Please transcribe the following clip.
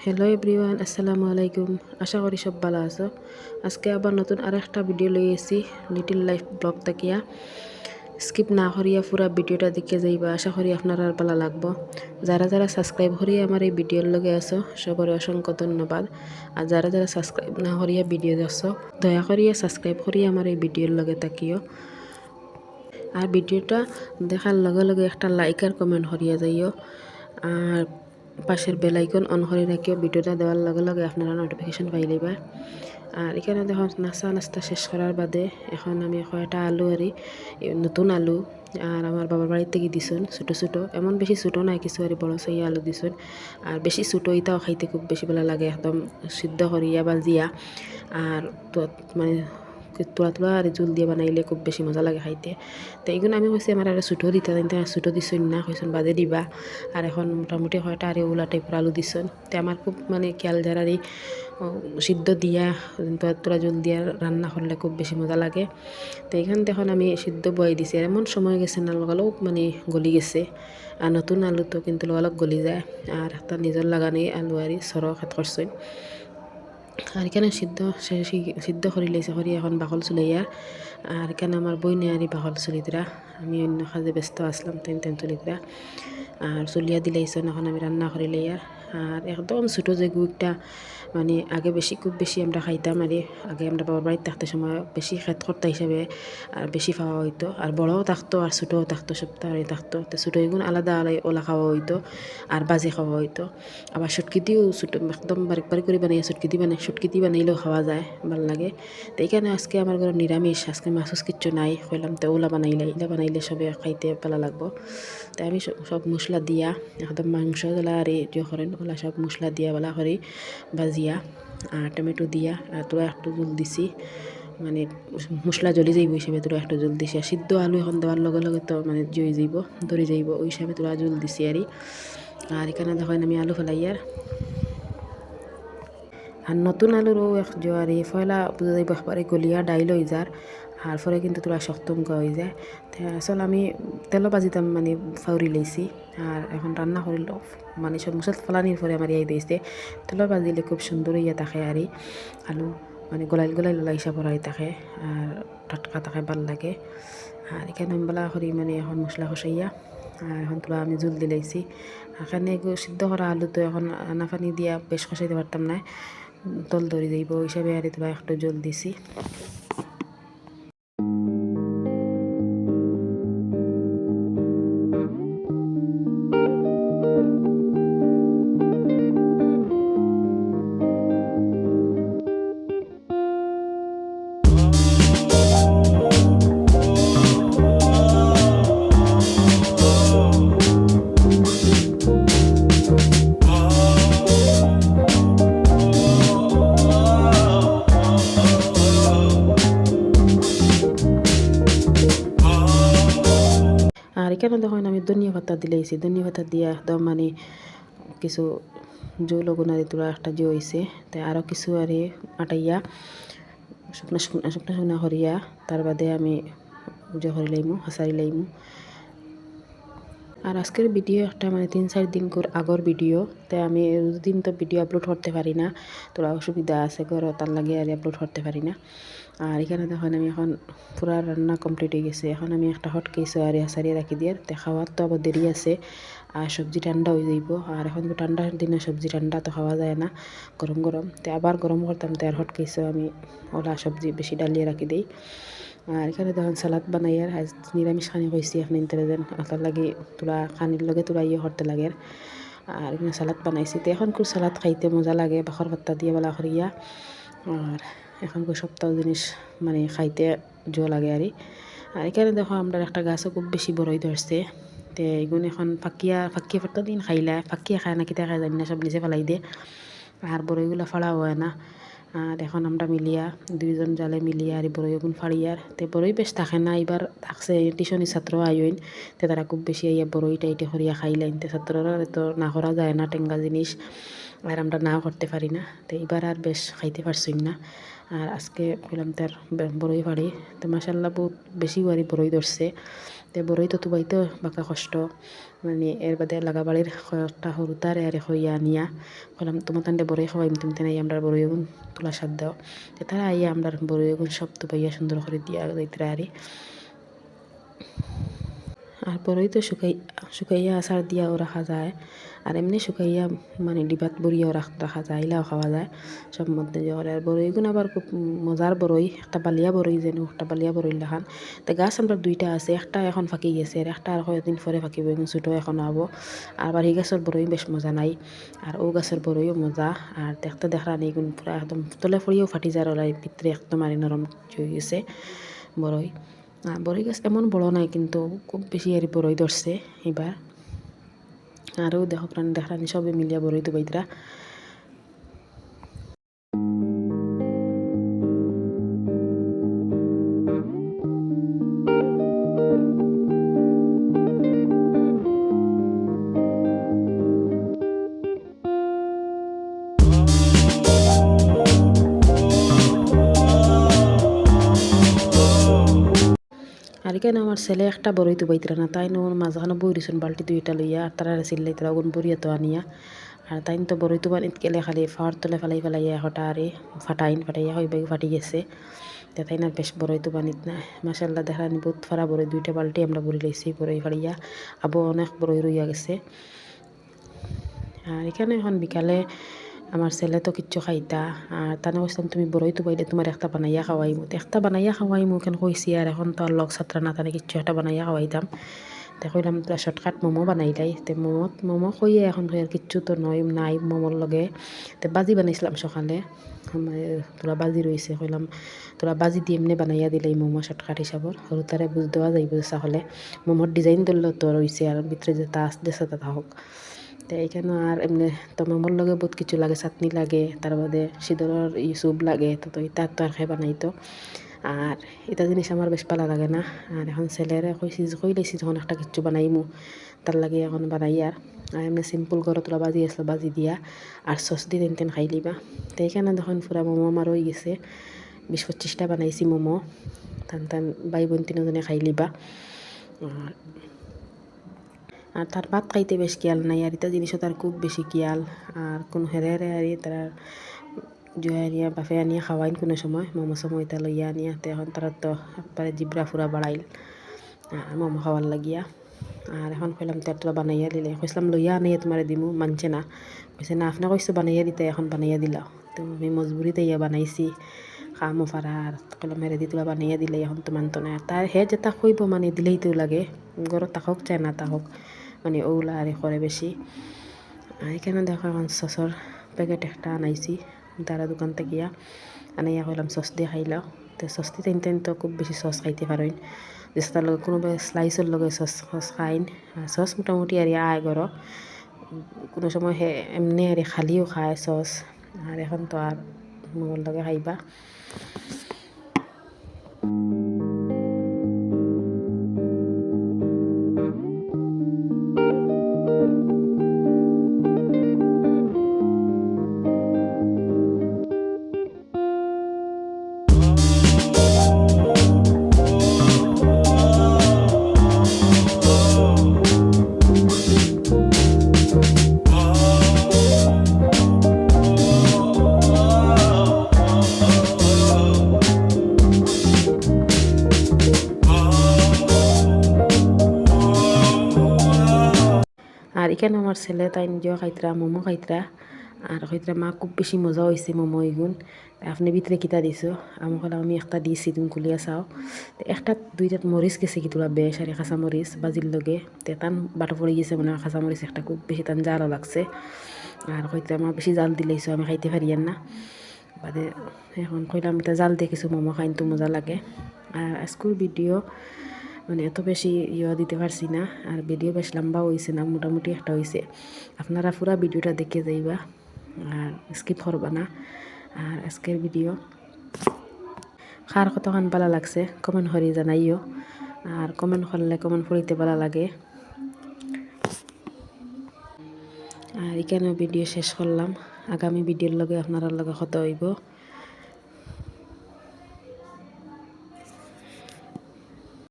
Hello everyone, আসসালামু আলাইকুম। আশা করি সব ভালো আছো। আজকে আবার নতুন আরেকটা ভিডিও লই এসেছি লিটিল লাইফ ব্লগ তাকিয়া। স্কিপ না করিয়া পুরা ভিডিওটা দেখে যাইবা, আশা করি আপনার আর ভালো লাগবো। যারা যারা সাবস্ক্রাইব করিয়া আমার এই ভিডিওর লগে আছো সবার অসংখ্য ধন্যবাদ। আর যারা যারা সাবস্ক্রাইব না করিয়া ভিডিও দেখছো দয়া করিয়া সাবস্ক্রাইব করিয়া আমার এই ভিডিওর লগে তাকিও। আর ভিডিওটা দেখার লগে লগে একটা লাইক আর কমেন্ট করিয়া যাইও। আর পাশের বেল আইকন অন করে রাখিও, ভিডিওটা দেওয়ার লগে লগে আপনারা নোটিফিকেশন পাই লইবা। আর এখানে দেখো নাস্তা শেষ করার বাদে এখন আমি কয়টা আলু আরি নতুন আলু আর আমার বাবার বাড়ি থেকে দিছুন ছোটো ছোটো, এমন বেশি ছোটো নাই, কিছু আরি বড় সাই আলু দিছুন। আর বেশি ছোটো ইটাও খাইতে খুব বেশি ভালো লাগে, একদম সিদ্ধ করিয়া বা জিয়া। আর তো মানে তোলা তোলা আর জুল দিয়ে বানাইলে খুব বেশি মজা লাগে খাইতে। তো এইগুলো আমি কইছি আমার আর ছোটো দিতা, কিন্তু ছোটো দিছুন না, কইসুন বাদে দিবা। আর এখন মোটামুটি হয়টা আর ওলা টাইপের আলু দিছুন। তো আমার খুব মানে খেয়াল যারারই সিদ্ধ দিয়া তোলা জল দিয়া রান্না করলে খুব বেশি মজা লাগে। তো এখান তখন আমি সিদ্ধ বয়ে দিছি, আর এমন সময় গেছে না লগালগ মানে গলি গেছে। আর নতুন আলু তো কিন্তু লগালগ গলি যায়। আর একটা নিজের লাগানি আলু আরি সর খাত করছেন। আর এখানে সিদ্ধ করি লাইছে, করি এখন বাকল চুলাইয়ার। আর এখানে আমার বই নেয়ারি বাকল চুলিতরা, আমি অন্য কাজে ব্যস্ত আসলাম তেন চুলিতরা। আর চুলিয়া দিলাইছেন, এখন আমি রান্না করি লাইয়ার। আর একদম ছোটো যে গুইটা মানে আগে খুব বেশি আমরা খাইতাম। আর আগে আমরা বাবার বাড়িতে থাকতে সময় বেশি খেত কর্তা হিসাবে আর বেশি খাওয়া হইতো। আর বড়ও থাকতো আর ছোটোও থাকতো, সপ্তাহে থাকতো। তো ছোটো এগুন আলাদা ওলা খাওয়া হইতো আর বাজে খাওয়া হইতো। আবার সুটকিটিও ছোটো একদম বারিক করে বানাইয়া সুটকিটি বানাইলেও খাওয়া যায়, ভালো লাগে। তো এইখানে আজকে আমার ঘরে নিরামিষ, আজকে মাছ কিচ্ছু নাই, কইলাম তো ইলা বানাইলে সবে খাইতে ভালো লাগবো। তাই আমি সব মশলা দিয়া একদম মাংস জ্বলা আর যে করেন ওলা সব মশলা দিয়া ভালো করে ভাজিয়া আর টমেটো দিয়া আর তোরা একটু জল দিছি, মানে মশলা জ্বলি যাইব হিসাবে তোরা একটু জল দিছি। আর সিদ্ধ আলু এখন দেওয়ার লগে লগে তো মানে জই যাইব, ধরে যাইব, ওই হিসাবে তোরা জল দিছি আর এখানে দেখেন আমি আলু ফেলাইয়ার। আর নতুন আলুরও এক জোয়ারি ফয়লা বুঝা যাইব একবারে গলিয়া ডাইল হয়ে যার। আর পরে কিন্তু তোরা শক্তমকা হয়ে যায়। আসলে আমি তেলও বাজিতাম মানে ফাউরি লাইছি। আর এখন রান্না করিল মানে সব মশলা ফলানির পরে আমার এই দিয়েছে তেলও বাজিলে খুব সুন্দর ইয়ে থাকে। আর আলু মানে গলাই লাইসা পড়াই থাকে আর টাটকা থাকে, ভাল লাগে। আর এখানে আমি বলা করি মানে এখন মশলা কষাইয়া আর এখন তোলা আমি জল দিলাইছি। এখানে সিদ্ধ করা আলু তো এখন আনা পানি দিয়া বেশ কষাইতে পারতাম না, তল ধরে যাইব হিসাবে আর তোলা একটু জল দিছি। আর এখানে দেখেন আমি ধনিয়া পাতা দিলাইছি, ধনিয়া পাতা দিয়া একদম মানে কিছু জো লগুনারি তোরা একটা জো হয়েছে। তাই আরও কিছু আর আটাইয়া শুকনা করিয়া তার বাদে আমি জো করি লাইমু, হাসারি লাইমু। আর আজকের ভিডিও একটা মানে 3-4 দিন আগর ভিডিও, তাই আমি দিন তো ভিডিও আপলোড করতে পারি না, তোরা অসুবিধা আছে ঘর তার লাগে আর আপলোড করতে পারি না। আর এখানে দেখেন আমি এখন পুরা রান্না কমপ্লিট হয়ে গেছে, এখন আমি একটা হট কেস আর সারিয়ে রাখি দিয়ে খাওয়ার তো আবার দেরি আছে। আর সবজি ঠান্ডা হয়ে যাইব, আর এখন তো ঠান্ডার দিনে সবজি ঠান্ডা তো খাওয়া যায় না, গরম গরম। তো আবার গরম করতাম, তো আর হট কেসও আমি ওলা সবজি বেশি ডালিয়ে রাখি দিই। আর এখানে দেখেন সালাদ বানাই আর নিরামিষ খানি কইছি এখন ইন্টারজেন আপনার লাগে তোরা খানির লগে তোরা ইয়ে করতে লাগে। আর এখানে সালাদ বানাইছি, তো এখন খুব সালাদ খাইতে মজা লাগে বাখর পাত্তা দিয়ে বলা করিয়া। আর এখন খুব সপ্তাহ জিনিস মানে খাইতে জো লাগে আর এখানে দেখো আমরা একটা গাছও খুব বেশি বড়ই ধরছে। তো এইগুলো এখন ফাঁকিয়া ফাট্টা দিন খাইলা ফাঁকিয়া খায় না, কিতা খায় জানি না, সব নিচে ফেলাই দিয়ে আর বড়ইগুলো ফাড়া হয় না। আর এখন আমরা মিলিয়া দুইজন জালে মিলিয়া আর বড়ই ওগুন ফাড়িয়ার। তে বড়ই বেশ থাকে না, এবার থাকছে টিউশনি ছাত্র আইন, তে তারা খুব বেশি আইয়া বড়ই টাইটে করিয়া খাইলেন। তে ছাত্ররা তো না করা যায় না টেঙ্গা জিনিস, আর আমরা নাও করতে পারি না। তো এবার আর বেশ খাইতে পারছই না। আর আজকে কইলাম তার বড়ই ফাড়ি, তো মাসাল্লাহ বহুত বেশি বাড়ি বড়ই ধরছে। তে বড়ই তো তুবাইতো বাঁকা কষ্ট মানে এর বাদে লাগাবাড়ির কয়েকটা সরু তার আরে হইয়া নিয়া বললাম তোমার তান্ডে বড়ই খাওয়াইম তুমি তেনাই আমরা বড়ই গুণ তোলা সাদ দাও তে তারা আইয়া আমরা বড়ই গুণ সব তুবাইয়া সুন্দর করে দিয়া যাইতরা আরে আর বড়ই তো শুকাইয়া আচার দিয়াও রাখা যায় আর এমনি শুকাইয়া মানে ডিবাত বড়িয়াও রাখা যায় ইলাও খাওয়া যায় সব মধ্যে করে আর বড়ইগুন আবার খুব মজার বড়ই একটা বালিয়া বড়ই যেন একটা বালিয়া বড়ই লাখান তো গাছ আমরা দুইটা আছে একটা এখন ফাঁকি গেছে আর একটা আর কয়েকদিন পরে ফাঁকিব ছোটো এখন আবো আবার এই গাছের বড়ই বেশ মজা নাই আর ও গাছের বড়ইও মজা আর দেখতে দেখরা নেই গুণ পুরা একদম তলে ফড়িয়েও ফাটি যার ওলাই ভিতরে একদম আর নরম হয়ে গেছে বড়ই বড়ই গাছ এমন বড় নাই কিন্তু খুব বেশি আর বড়ই ধরছে এবার আরও দেখরানি সবে মিলিয়া বড়ই তো বাইতরা আর এখানে আমার ছেলে একটা বড়ই তো বাইতরা না তাই নোর মাঝখানে বই রয়েছেন বালতি দুইটা লইয়া আর তারা চিল্লাই তারা ওগুন বড়িয়া তো আনিয়া আর তাই তো বড়ই তো বানিত গেলে খালি ফাওয়ার তলে ফেলাইয়া হঠাৎ আরে ফাটাইয়া হইবে ফাটি গেছে তে তাই না বেশ বড়ই তো বানিত না মাশাআল্লাহ দেখানি বহুত ফারা বড়ই দুইটা বালতি আমরা বড়ি লইছি বড়ই ফাড়িয়া আবো অনেক বড়ই রইয়া গেছে আর এখানে এখন বিকালে আমার ছেলে তো কিচ্ছু খাইতা আর তানে কইতাম তুমি বড়ই তো বাইলে তোমার একটা বানাইয়া খাওয়াইমু একটা বানাইয়া খাওয়াইমু কেন কইছি আর এখন তো আর লগ ছাত্রা না তানে কিচ্ছু একটা বানাইয়া খাওয়াইতাম তে কইলাম তোরা শর্টকাট মোমো বানাইলাই তে মোমো কইয়ে এখন আর কিচ্ছু তো নয় নাই মোমোর লগে তে বাজি বানাইছিলাম সকালে তোরা বাজি রয়েছে কইলাম তোরা বাজি দিয়ে এমনি বানাইয়া দিলাই মোমো শর্টকাট হিসাবর সরু তারে বুঝ দেওয়া যাইব চাহলে মোমোর ডিজাইন দিল তো রয়েছে আর ভিতরে যে তাস দেশে তা হোক তো এইখানে আর এমনি তো মোমোর লগে বহুত কিছু লাগে চাটনি লাগে তার বাদে সিঁদুরের স্যুপ লাগে তো ইতার তো আর খাই বানাইতো আর এটা জিনিস আমার বেশ ভালো লাগে না আর এখন ছেলেরে কইলাইছি যখন একটা কিচ্ছু বানাইমু তার লাগে এখন বানাই আর এমনি সিম্পল করে তোলা বাজি আসলো বাজি দিয়া আর সস দিয়ে তেন খাই লিবা তো এইখানে যখন পুরা মোমো আমার হয়ে গেছে 20-25টা বানাইছি মোমো টান ভাই বোন তিনজনে খাই লিবা আর তার ভাত খাইতে বেশ খেয়াল নাই আর এটা জিনিসও তার খুব বেশি খেয়াল আর কোন হেরে আর তারা জয়া আনিয়া বাফে আনিয়া খাওয়াইন কোনো সময় মোমো সময় এটা লইয়া আনিয়া তো এখন তারা তো একবারে জিব্রা ফুরা বাড়াইল মোমো খাওয়ার লাগিয়া আর এখন কইলাম তার তোরা বানাইয়া দিলে কইসলাম লইয়া আনিয়ে তোমার দিমু মানছে না কইছে না আপনি কইছো বানাইয়া দিতে এখন বানাইয়া দিলা তো আমি মজবুরিতে ইয়া বানাইছি খামো ফারা আর কইলাম মেরে দি তোলা বানাইয়া দিলে এখন তো মানতো না তার হে যেটা কইব মানে দিলেই তো লাগে ঘরত তাহক চায় না তাহক মানে ওগুলা আর করে বেশি এখানে দেখো এখন সসর প্যাকেট একটা আনাইছি তারা দোকান থেকে গিয়া আনাইয়া কইলাম সস দিয়ে খাইলাও তো সস দিয়ে তেন তো খুব বেশি সস খাইতে পারেন যে তার লগে কোনোবাই স্লাইসের লগে সস খাইন সস মোটামুটি আর আয় করো কোনো সময় হে এমনি আর খালিও খায় সস আর এখন তো আর মোর লগে খাইবা আর এখানে আমার ছেলে তাই নিজেও খাইতরা মোমো খাইতরা আর খাইতরা মা খুব বেশি মজা হয়েছে মোমো এগুন আপনি ভিতরে কিতা দিছো আমি কলাম আমি একটা দিয়েছি তুমি খুলিয়া চাও একটা দুইটাত মরিচ গেছে কি তোলা বেশ আর কাঁচা মরিচ বাজির লগে তে টান বাটো পড়ে গেছে মানে কাঁচা মরিচ একটা খুব বেশি টান জালও লাগছে আর হয়তো আমার বেশি জাল দিলেইছো আমি খাইতে পারি না বাদে এখন কইলাম এটা জাল দিয়ে কিছু মোমো খাইন তো মজা লাগে আর আজকের ভিডিও মানে এত বেশি দিতে পারছি না আর ভিডিও বেশ লম্বা হয়েছে না মোটামুটি একটা হয়েছে আপনারা পুরা ভিডিওটা দেখে যাইবা আর স্কিপ করবা না আর আজকের ভিডিও কার কতক্ষণ ভালো লাগছে কমেন্ট করে জানাইও আর কমেন্ট করলে কমেন্ট পড়িতে ভালো লাগে আর এখানে ভিডিও শেষ করলাম আগামী ভিডিওর লগে আপনারা লগে কথা হইব